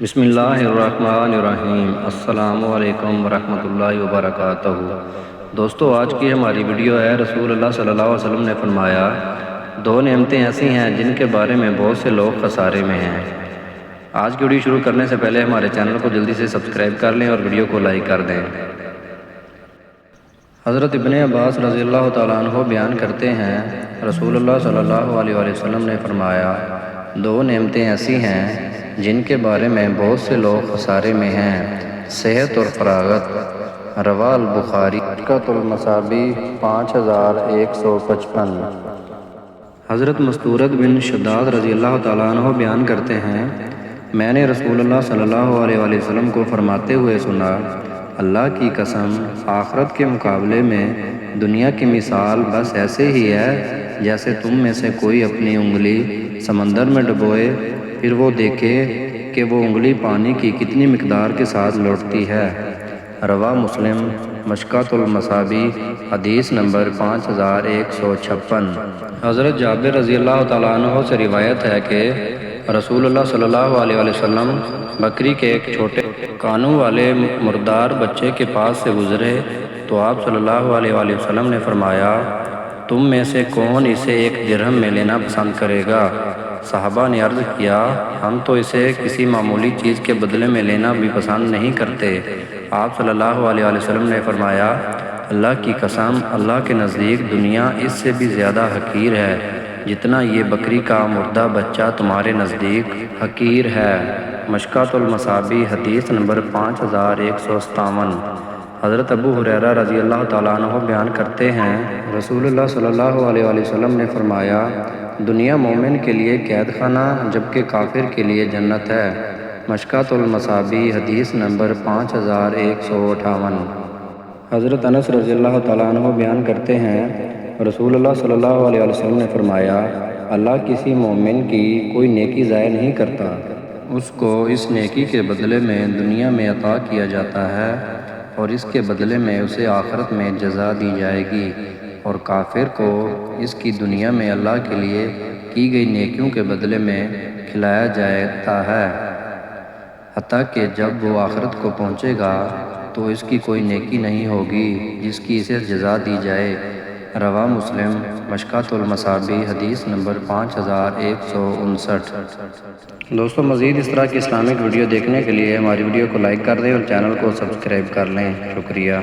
بسم اللہ الرحمن الرحیم۔ السلام علیکم ورحمۃ اللہ وبرکاتہ۔ دوستو، آج کی ہماری ویڈیو ہے رسول اللہ صلی اللہ علیہ وسلم نے فرمایا دو نعمتیں ایسی ہیں جن کے بارے میں بہت سے لوگ خسارے میں ہیں۔ آج کی ویڈیو شروع کرنے سے پہلے ہمارے چینل کو جلدی سے سبسکرائب کر لیں اور ویڈیو کو لائک کر دیں۔ حضرت ابن عباس رضی اللہ تعالیٰ عنہ بیان کرتے ہیں رسول اللہ صلی اللہ علیہ وسلم نے فرمایا دو نعمتیں ایسی ہیں جن کے بارے میں بہت سے لوگ خسارے میں ہیں، صحت اور فراغت۔ رواہ البخاری۔ مشکۃ المصابیح 5155۔ حضرت مستورد بن شداد رضی اللہ تعالیٰ عنہ بیان کرتے ہیں میں نے رسول اللہ صلی اللہ علیہ وسلم کو فرماتے ہوئے سنا، اللہ کی قسم، آخرت کے مقابلے میں دنیا کی مثال بس ایسے ہی ہے جیسے تم میں سے کوئی اپنی انگلی سمندر میں ڈبوئے، پھر وہ دیکھے کہ وہ انگلی پانی کی کتنی مقدار کے ساتھ لوٹتی ہے۔ رواہ مسلم۔ مشکۃ المصابیح حدیث نمبر 5156۔ حضرت جابر رضی اللہ تعالیٰ عنہ سے روایت ہے کہ رسول اللہ صلی اللہ علیہ وسلم بکری کے ایک چھوٹے کانوں والے مردار بچے کے پاس سے گزرے تو آپ صلی اللہ علیہ وسلم نے فرمایا، تم میں سے کون اسے 1 درہم میں لینا پسند کرے گا؟ صحابہ نے عرض کیا، ہم تو اسے کسی معمولی چیز کے بدلے میں لینا بھی پسند نہیں کرتے۔ آپ صلی اللہ علیہ وسلم نے فرمایا، اللہ کی قسم، اللہ کے نزدیک دنیا اس سے بھی زیادہ حقیر ہے جتنا یہ بکری کا مردہ بچہ تمہارے نزدیک حقیر ہے۔ مشکۃ المصابیح حدیث نمبر 5157۔ حضرت ابو ہریرہ رضی اللہ تعالیٰ عنہ بیان کرتے ہیں رسول اللہ صلی اللہ علیہ وسلم نے فرمایا، دنیا مومن کے لیے قید خانہ جبکہ کافر کے لیے جنت ہے۔ مشکۃ المصابیح حدیث نمبر 5158۔ حضرت انس رضی اللہ تعالیٰ عنہ بیان کرتے ہیں رسول اللہ صلی اللہ علیہ وسلم نے فرمایا، اللہ کسی مومن کی کوئی نیکی ضائع نہیں کرتا، اس کو اس نیکی کے بدلے میں دنیا میں عطا کیا جاتا ہے اور اس کے بدلے میں اسے آخرت میں جزا دی جائے گی، اور کافر کو اس کی دنیا میں اللہ کے لیے کی گئی نیکیوں کے بدلے میں کھلایا جاتا ہے، حتیٰ کہ جب وہ آخرت کو پہنچے گا تو اس کی کوئی نیکی نہیں ہوگی جس کی اسے جزا دی جائے۔ رواہ مسلم۔ مشکۃ المصابیح حدیث نمبر 5159۔ دوستو، مزید اس طرح کی اسلامک ویڈیو دیکھنے کے لیے ہماری ویڈیو کو لائک کر دیں اور چینل کو سبسکرائب کر لیں۔ شکریہ۔